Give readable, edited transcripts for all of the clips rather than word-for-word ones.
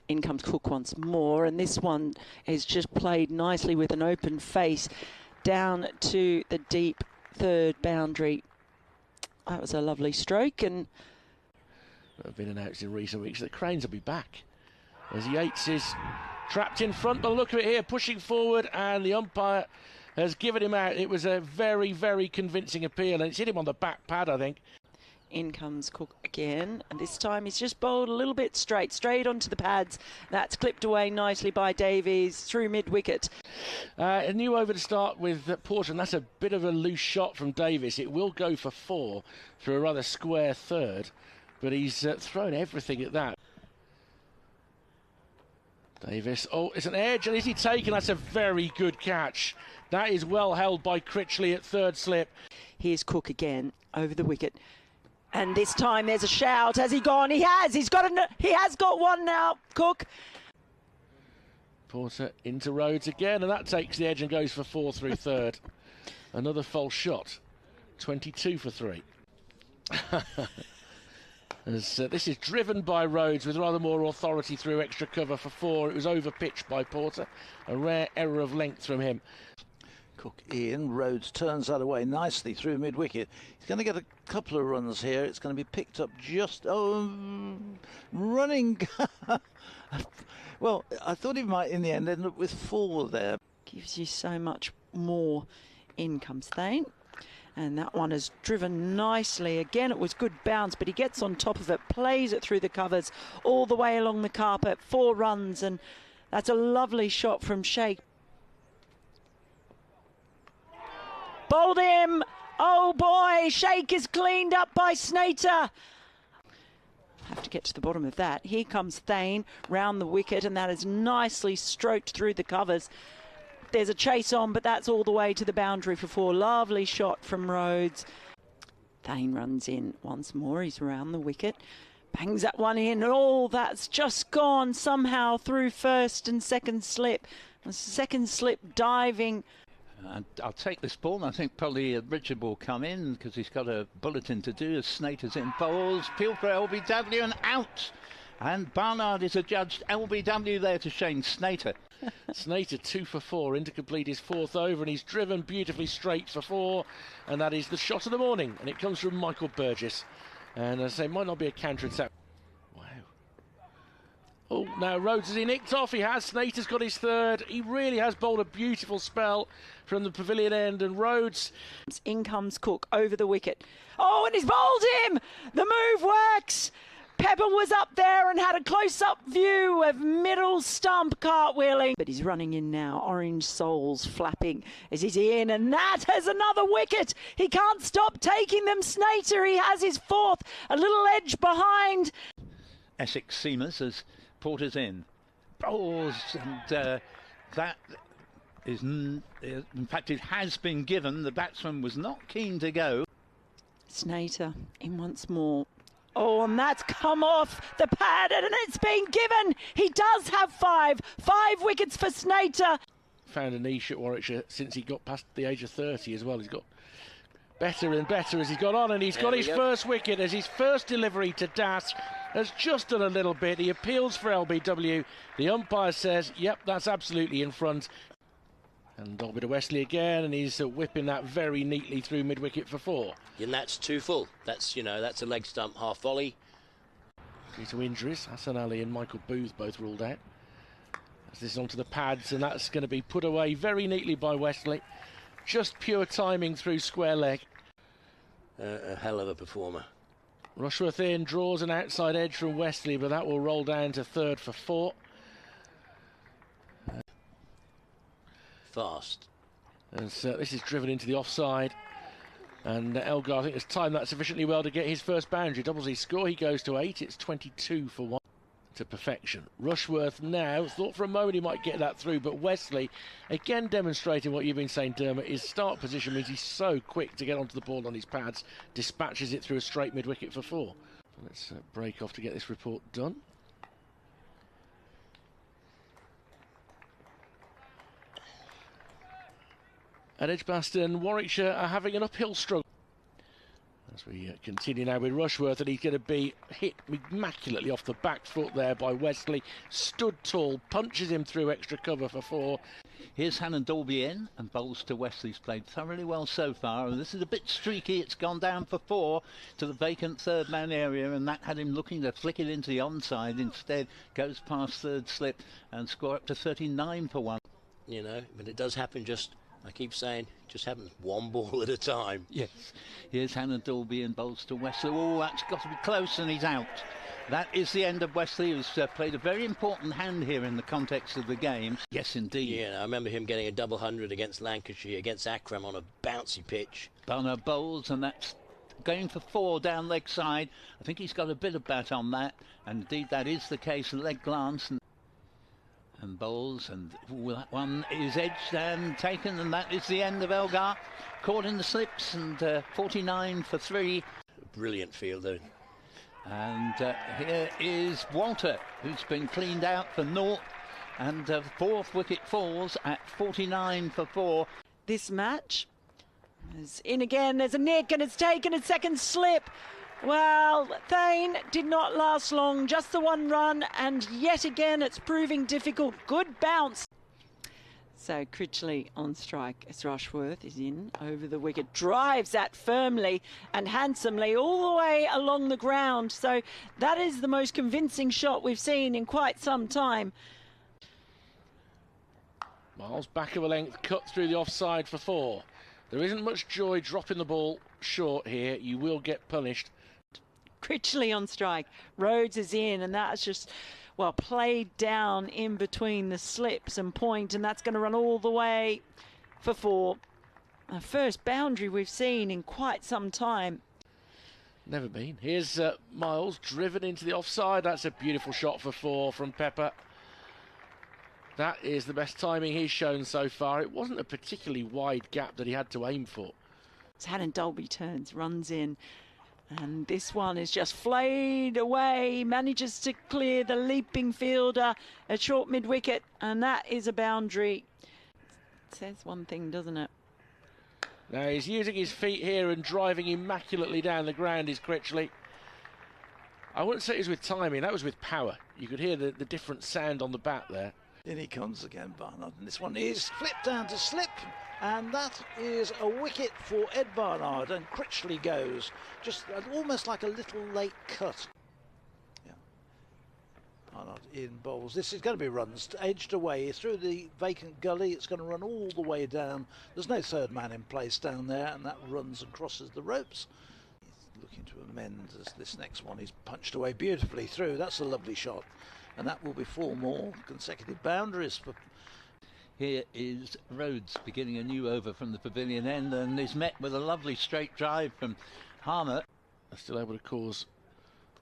In comes Cook once more, and this one is just played nicely with an open face down to the deep third boundary. That was a lovely stroke, and have been announced in recent weeks that Cranes will be back as Yates is trapped in front. But look at it here, pushing forward, and the umpire has given him out. It was a very, very convincing appeal, and it's hit him on the back pad, I think. In comes Cook again, and this time he's just bowled a little bit straight onto the pads. That's clipped away nicely by Davies through mid-wicket. A new over to start with Porter, and that's a bit of a loose shot from Davies. It will go for 4 through a rather square third, but he's thrown everything at that. Davies, oh, it's an edge, and is he taken? That's a very good catch. That is well held by Critchley at third slip. Here's Cook again over the wicket. And this time there's a shout. Has he gone? He has. He has got one now, Cook. Porter into Rhodes again, and that takes the edge and goes for 4 through third. Another false shot. 22 for 3. As this is driven by Rhodes with rather more authority through extra cover for 4. It was over-pitched by Porter. A rare error of length from him. Cook in, Rhodes turns that away nicely through mid-wicket. He's going to get a couple of runs here. It's going to be picked up just... running. Well, I thought he might in the end end up with 4 there. Gives you so much more. In comes Thane. And that one is driven nicely. Again, it was good bounce, but he gets on top of it, plays it through the covers, all the way along the carpet. 4 runs, and that's a lovely shot from Sheikh. Bowled him. Oh boy, Sheikh is cleaned up by Snater. Have to get to the bottom of that. Here comes Thane round the wicket, and that is nicely stroked through the covers. There's a chase on, but that's all the way to the boundary for 4. Lovely shot from Rhodes. Thane runs in once more. He's around the wicket. Bangs that one in, and all that's just gone somehow through first and second slip. The second slip diving. I'll take this ball, and I think probably Richard will come in because he's got a bulletin to do as Snater's in bowls. Peel for LBW and out. And Barnard is adjudged LBW there to Shane Snater. Snater 2 for 4 in to complete his 4th over, and he's driven beautifully straight for 4, and that is the shot of the morning, and it comes from Michael Burgess. And as I say, might not be a counter attack. Wow. Oh, now Rhodes has nicked off. He has. Snater's got his 3rd. He really has bowled a beautiful spell from the pavilion end, and Rhodes. In comes Cook over the wicket. Oh, and he's bowled him. The move works. Pepper was up there and had a close-up view of middle stump cartwheeling. But he's running in now. Orange soles flapping as he's in, and that has another wicket. He can't stop taking them. Snater, he has his 4th. A little edge behind. Essex seamers as Porter's in. Bowls, and that is, in fact, it has been given. The batsman was not keen to go. Snater in once more. Oh, and that's come off the pad, and it's been given. He does have 5 wickets for Snater. Found a niche at Warwickshire since he got past the age of 30 as well. He's got better and better as he's gone on, and he's got his first wicket as his first delivery to Das has just done a little bit. He appeals for LBW. The umpire says, yep, that's absolutely in front. And Dolby to Wesley again, and he's whipping that very neatly through mid-wicket for 4. And that's 2 full. That's, that's a leg stump half volley. Due to injuries, Hassan Ali and Michael Booth both ruled out. As this is onto the pads, and that's going to be put away very neatly by Wesley. Just pure timing through square leg. A hell of a performer. Rushworth in, draws an outside edge from Wesley, but that will roll down to 3rd for 4. Fast. And so this is driven into the offside, and Elgar, I think, has timed that sufficiently well to get his first boundary. Doubles his score, he goes to 8. It's 22 for 1 to perfection. Rushworth now thought for a moment he might get that through, but Wesley again demonstrating what you've been saying, Dermot. His start position means he's so quick to get onto the ball on his pads, dispatches it through a straight mid-wicket for 4. Let's break off to get this report done. At Edgbaston, Warwickshire are having an uphill struggle. As As we continue now with Rushworth, and he's going to be hit immaculately off the back foot there by Wesley. Stood tall, punches him through extra cover for 4. Here's Hannon Dolby in, and bowls to Wesley's played thoroughly well so far, and this is a bit streaky. It's gone down for 4 to the vacant third man area, and that had him looking to flick it into the onside. Instead goes past third slip and score up to 39 for 1. You know, but it does happen, just, I keep saying, just happens one ball at a time. Yes. Here's Hannon Dolby and bowls to Wesley. Oh, that's got to be close, and he's out. That is the end of Wesley, who's played a very important hand here in the context of the game. Yes, indeed. Yeah, I remember him getting a double 100 against Lancashire, against Akram on a bouncy pitch. Barnard bowls, and that's going for 4 down leg side. I think he's got a bit of bat on that, and indeed that is the case. Leg glance and bowls, and that one is edged and taken, and that is the end of Elgar. Caught in the slips, and 49 for 3. Brilliant fielder. And here is Walter, who's been cleaned out for 0, and 4th wicket falls at 49 for 4. This match is in again. There's a nick, and it's taken a second slip. Well, Thane did not last long, just the 1 run, and yet again it's proving difficult. Good bounce. So Critchley on strike as Rushworth is in over the wicket, drives that firmly and handsomely all the way along the ground. So that is the most convincing shot we've seen in quite some time. Miles back of a length, cut through the offside for 4. There isn't much joy dropping the ball short here. You will get punished. Critchley on strike. Rhodes is in, and that's just, well, played down in between the slips and point, and that's going to run all the way for 4. Our first boundary we've seen in quite some time. Never been. Here's Miles driven into the offside. That's a beautiful shot for 4 from Pepper. That is the best timing he's shown so far. It wasn't a particularly wide gap that he had to aim for. Hannon Dolby turns, runs in, and this one is just flayed away, manages to clear the leaping fielder at short mid-wicket, and that is a boundary. It says one thing, doesn't it? Now he's using his feet here and driving immaculately down the ground, is Critchley. I wouldn't say it was with timing, that was with power. You could hear the different sound on the bat there. In he comes again, Barnard, and this one is flipped down to slip, and that is a wicket for Ed Barnard, and Critchley goes, just almost like a little late cut. Yeah. Barnard in bowls. This is going to be runs edged away through the vacant gully. It's going to run all the way down. There's no third man in place down there, and that runs and crosses the ropes. He's looking to amend as this next one is punched away beautifully through. That's a lovely shot. And that will be 4 more consecutive boundaries for. Here is Rhodes beginning a new over from the pavilion end, and is met with a lovely straight drive from Harmer. Still able to cause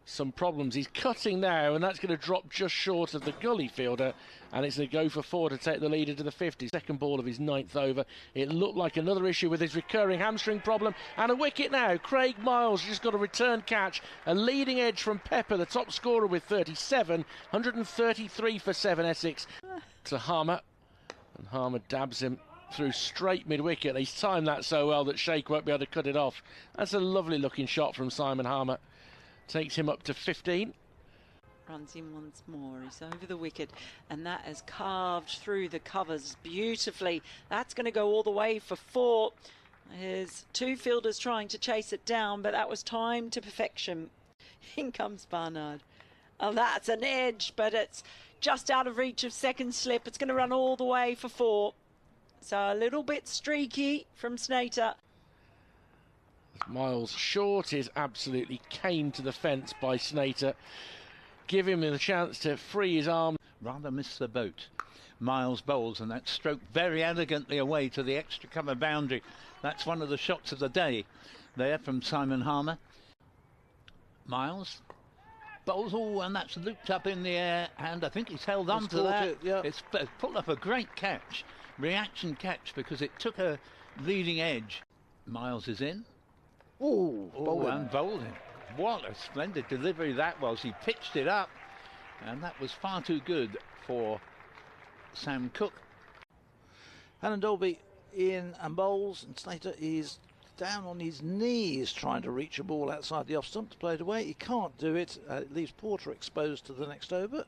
some problems. He's cutting now, and that's going to drop just short of the gully fielder, and it's going to go for 4 to take the lead into the 50s. Second ball of his 9th over. It looked like another issue with his recurring hamstring problem, and a wicket now. Craig Miles just got a return catch, a leading edge from Pepper, the top scorer with 37, 133 for 7 Essex to Harmer, and Harmer dabs him through straight mid-wicket. He's timed that so well that Sheikh won't be able to cut it off. That's a lovely looking shot from Simon Harmer. Takes him up to 15. Runs in once more. He's over the wicket, and that has carved through the covers beautifully. That's going to go all the way for 4. There's 2 fielders trying to chase it down, but that was timed to perfection. In comes Barnard. Oh, that's an edge, but it's just out of reach of second slip. It's going to run all the way for 4. So a little bit streaky from Snater. Miles short is absolutely caned to the fence by Snater. Give him the chance to free his arm. Rather missed the boat. Miles bowls, and that stroked very elegantly away to the extra cover boundary. That's one of the shots of the day there from Simon Harmer. Miles bowls, and that's looped up in the air, and I think he's held on to that. Yeah. It's pulled up a great catch, reaction catch, because it took a leading edge. Miles is in. Oh, and bowling. What a splendid delivery that was. He pitched it up, and that was far too good for Sam Cook. Hannon Dolby in and bowls, and Slater is down on his knees trying to reach a ball outside the off stump to play it away. He can't do it. It leaves Porter exposed to the next over.